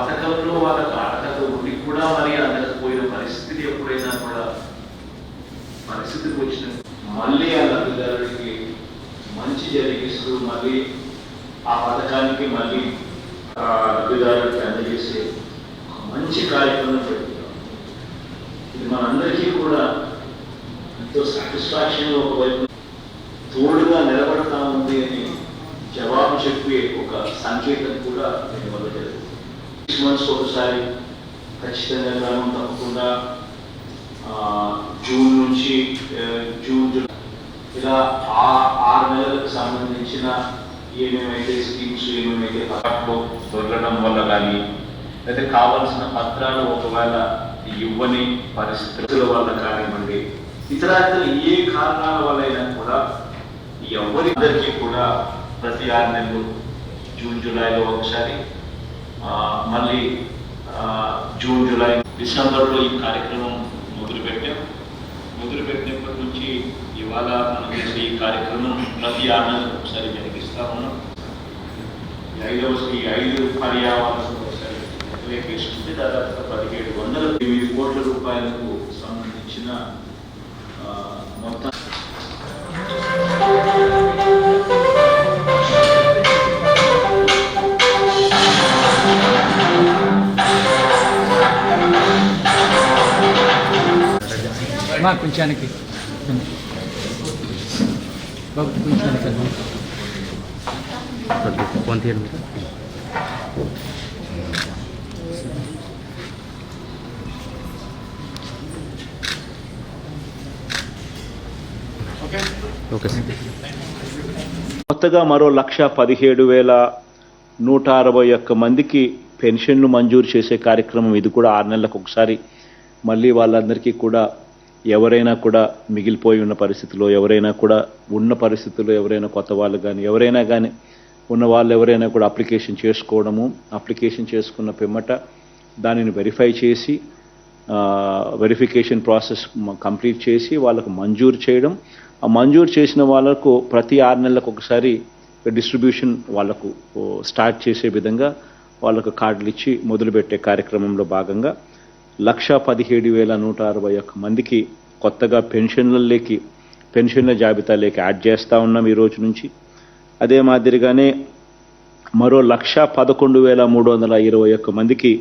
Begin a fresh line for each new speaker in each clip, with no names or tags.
పథకంలో వాళ్ళకు అర్హత ఉండి కూడా మరి అందకపోయిన పరిస్థితి ఎప్పుడైనా కూడా పరిస్థితికి వచ్చిన మళ్ళీ ఆ లబ్ధిదారుడికి మంచి జరిగిస్తూ మళ్ళీ ఆ పథకానికి మళ్ళీ లబ్ధిదారుడికి అందజేసే మంచి కార్యక్రమం పెడుతున్నాం. ఇది మనందరికీ కూడా ఎంతో సాటిస్ఫాక్షన్ ఒకవైపు తోడుగా నిలబడతా ఉంది అని జవాబు చెప్పే ఒక సంకేతం కూడా నేను మొదలెట్టాను. 6 months ఒకసారి ఖచ్చితంగా గ్రామం తప్పకుండా జూన్ నుంచి జూన్ ఇలా 6 నెలలకు సంబంధించిన ఏమేమైతే స్కీమ్స్ ఏమేమైతే పథకాలు దొరకడం వల్ల కానీ అయితే కావాల్సిన పత్రాలు ఒకవేళ ఇవ్వని పరిస్థితుల వల్ల కానివ్వండి, ఇతర ఏ కారణాల వల్ల అయినా కూడా ఎవరిద్దరికీ కూడా ప్రతి 6 నెలలు జూన్ జూలైలో ఒకసారి మళ్ళీ జూన్ జూలై డిసెంబర్లో ఈ కార్యక్రమం మొదలుపెట్టినప్పటి నుంచి ఇవాళ మనం చేసే ఈ కార్యక్రమం ప్రతి 6 నెలలకు ఒకసారి జరిగిస్తా ఉన్నాం. ఈ 5 పర్యావరణ ఒకసారి వేసుకుంటే దాదాపుగా 1708 కోట్ల రూపాయలకు సంబంధించిన మొత్తం
కొంచానికి బాబు కొంచానికి ఫోన్ తీయండి. Okay sir.
కొత్తగా మరో 1,17,161 మందికి పెన్షన్లు మంజూరు చేసే కార్యక్రమం ఇది కూడా 6 నెలలకు ఒకసారి మళ్ళీ వాళ్ళందరికీ కూడా ఎవరైనా కూడా మిగిలిపోయి ఉన్న పరిస్థితుల్లో ఎవరైనా కూడా ఉన్న పరిస్థితుల్లో ఎవరైనా కొత్త వాళ్ళు కానీ ఎవరైనా కానీ ఉన్న వాళ్ళు ఎవరైనా కూడా అప్లికేషన్ చేసుకోవడము, అప్లికేషన్ చేసుకున్న పిమ్మట దానిని వెరిఫై చేసి వెరిఫికేషన్ ప్రాసెస్ కంప్లీట్ చేసి వాళ్ళకు మంజూరు చేయడం, ఆ మంజూరు చేసిన వాళ్ళకు ప్రతి 6 నెలలకు ఒకసారి డిస్ట్రిబ్యూషన్ వాళ్ళకు స్టార్ట్ చేసే విధంగా వాళ్ళకు కార్డులు ఇచ్చి మొదలుపెట్టే కార్యక్రమంలో భాగంగా 1,17,161 మందికి కొత్తగా పెన్షన్ల జాబితాలోకి యాడ్ చేస్తూ ఉన్నాం ఈ రోజు నుంచి. అదే మాదిరిగానే మరో 1,11,321 మందికి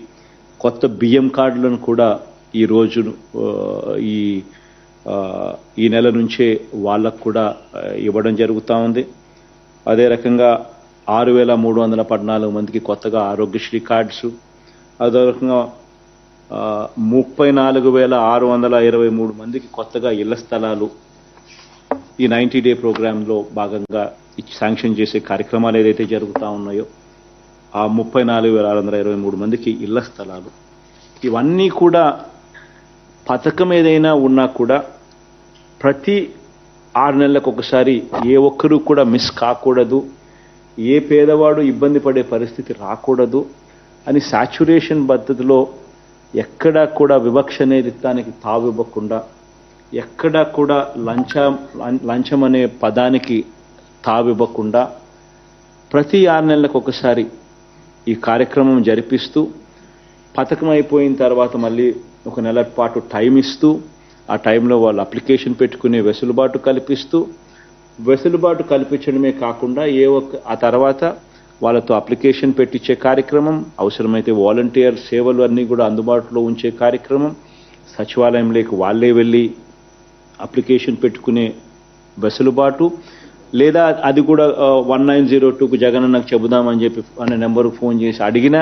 కొత్త బియ్యం కార్డులను కూడా ఈ రోజు ఈ నెల నుంచే వాళ్ళకు కూడా ఇవ్వడం జరుగుతూ ఉంది. అదే రకంగా 6,314 మందికి కొత్తగా ఆరోగ్యశ్రీ కార్డ్స్, అదే రకంగా 34,623 మందికి కొత్తగా ఇళ్ల స్థలాలు ఈ 90 డే ప్రోగ్రాంలో భాగంగా శాంక్షన్ చేసే కార్యక్రమాలు ఏదైతే జరుగుతూ ఉన్నాయో ఆ 34,623 మందికి ఇళ్ల స్థలాలు, ఇవన్నీ కూడా పథకం ఏదైనా ఉన్నా కూడా ప్రతి 6 నెలలకు ఒకసారి ఏ ఒక్కరూ కూడా మిస్ కాకూడదు, ఏ పేదవాడు ఇబ్బంది పడే పరిస్థితి రాకూడదు అని సాచ్యురేషన్ పద్ధతిలో ఎక్కడా కూడా వివక్ష అనేది దానికి తావివ్వకుండా, ఎక్కడా కూడా లంచం అనే పదానికి తావివ్వకుండా ప్రతి 6 నెలలకు ఒకసారి ఈ కార్యక్రమం జరిపిస్తూ పథకం అయిపోయిన తర్వాత మళ్ళీ 1 నెల పాటు టైం ఇస్తూ ఆ టైంలో వాళ్ళు అప్లికేషన్ పెట్టుకునే వెసులుబాటు కల్పించడమే కాకుండా ఆ తర్వాత వాళ్ళతో అప్లికేషన్ పెట్టించే కార్యక్రమం, అవసరమైతే వాలంటీర్ సేవలు అన్నీ కూడా అందుబాటులో ఉంచే కార్యక్రమం, సచివాలయంలోకి వాళ్ళే వెళ్ళి అప్లికేషన్ పెట్టుకునే వెసులుబాటు, లేదా అది కూడా 1902కు జగన్ నాకు చెబుదామని చెప్పి అనే నెంబర్కు ఫోన్ చేసి అడిగినా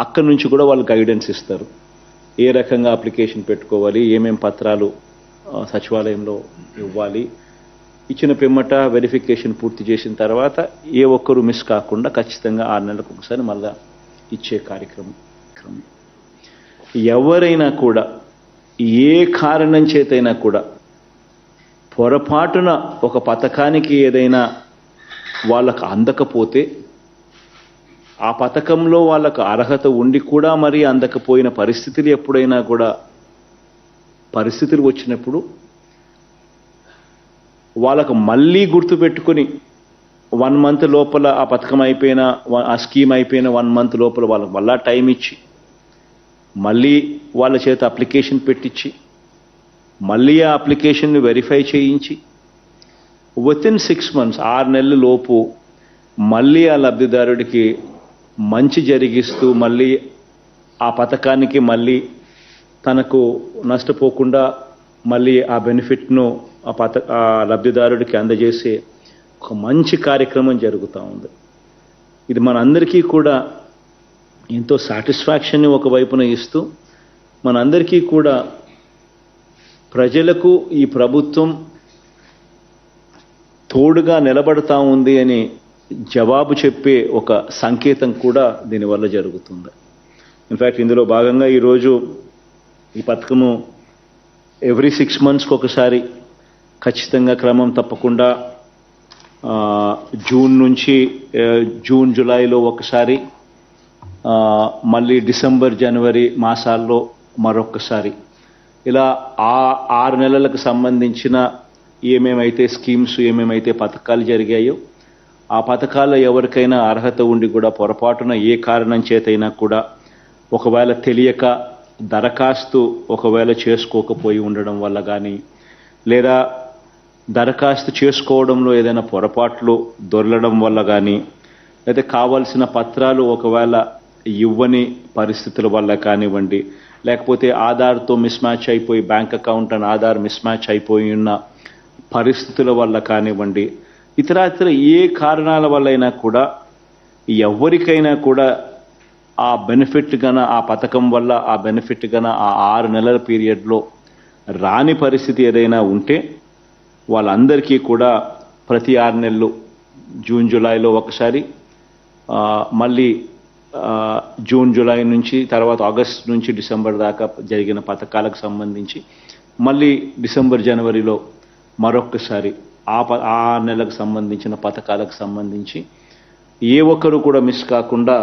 అక్కడి నుంచి కూడా వాళ్ళు గైడెన్స్ ఇస్తారు. ఏ రకంగా అప్లికేషన్ పెట్టుకోవాలి, ఏమేం పత్రాలు సచివాలయంలో ఇవ్వాలి, ఇచ్చిన పిమ్మట వెరిఫికేషన్ పూర్తి చేసిన తర్వాత ఏ ఒక్కరూ మిస్ కాకుండా ఖచ్చితంగా 6 నెలలకు ఒకసారి మళ్ళా ఇచ్చే కార్యక్రమం. ఎవరైనా కూడా ఏ కారణం చేతైనా కూడా పొరపాటున ఒక పథకానికి ఏదైనా వాళ్ళకు అందకపోతే, ఆ పథకంలో వాళ్ళకు అర్హత ఉండి కూడా మరి అందకపోయిన పరిస్థితులు ఎప్పుడైనా కూడా పరిస్థితులు వచ్చినప్పుడు వాళ్ళకు మళ్ళీ గుర్తుపెట్టుకుని 1 month లోపల ఆ పథకం అయిపోయిన ఆ స్కీమ్ అయిపోయిన 1 month లోపల వాళ్ళకు మళ్ళా టైం ఇచ్చి మళ్ళీ వాళ్ళ చేత అప్లికేషన్ పెట్టించి మళ్ళీ ఆ అప్లికేషన్ని వెరిఫై చేయించి వితిన్ 6 months 6 నెలల లోపు మళ్ళీ ఆ లబ్ధిదారుడికి మంచి జరిగిస్తూ మళ్ళీ ఆ పథకానికి మళ్ళీ తనకు నష్టపోకుండా మళ్ళీ ఆ బెనిఫిట్ను ఆ లబ్ధిదారుడికి అందజేసే ఒక మంచి కార్యక్రమం జరుగుతూ ఉంది. ఇది మనందరికీ కూడా ఎంతో సాటిస్ఫాక్షన్ని ఒకవైపున ఇస్తూ మనందరికీ కూడా ప్రజలకు ఈ ప్రభుత్వం తోడుగా నిలబడతా ఉంది అని జవాబు చెప్పే ఒక సంకేతం కూడా దీనివల్ల జరుగుతుంది. ఇన్ఫ్యాక్ట్ ఇందులో భాగంగా ఈరోజు ఈ పథకము ఎవ్రీ 6 monthsకి ఒకసారి ఖచ్చితంగా క్రమం తప్పకుండా జూన్ జూలైలో ఒకసారి, మళ్ళీ డిసెంబర్ జనవరి మాసాల్లో మరొకసారి, ఇలా 6 నెలలకు సంబంధించిన ఏమేమైతే స్కీమ్స్ ఏమేమైతే పథకాలు జరిగాయో ఆ పథకాల్లో ఎవరికైనా అర్హత ఉండి కూడా పొరపాటున ఏ కారణం చేతైనా కూడా ఒకవేళ తెలియక దరఖాస్తు ఒకవేళ చేసుకోకపోయి ఉండడం వల్ల కానీ, లేదా దరఖాస్తు చేసుకోవడంలో ఏదైనా పొరపాట్లు దొరలడం వల్ల కానీ, లేదా కావాల్సిన పత్రాలు ఒకవేళ ఇవ్వని పరిస్థితుల వల్ల కానివ్వండి, లేకపోతే ఆధార్తో మిస్మ్యాచ్ అయిపోయి bank account and Aadhaar mismatch అయిపోయి ఉన్న పరిస్థితుల వల్ల కానివ్వండి, ఇతర ఏ కారణాల వల్లైనా కూడా ఎవరికైనా కూడా ఆ బెనిఫిట్ గన ఆ పథకం వల్ల ఆ బెనిఫిట్ గన ఆ 6 నెలల పీరియడ్లో రాని పరిస్థితి ఏదైనా ఉంటే వాళ్ళందరికీ కూడా ప్రతి 6 నెలలు జూన్ జూలైలో ఒకసారి, మళ్ళీ జూన్ జూలై నుంచి తర్వాత ఆగస్ట్ నుంచి డిసెంబర్ దాకా జరిగిన పథకాలకు సంబంధించి మళ్ళీ డిసెంబర్ జనవరిలో మరొకసారి ఆ నెలకు సంబంధించిన పథకాలకు సంబంధించి ఏ ఒక్కరు కూడా మిస్ కాకుండా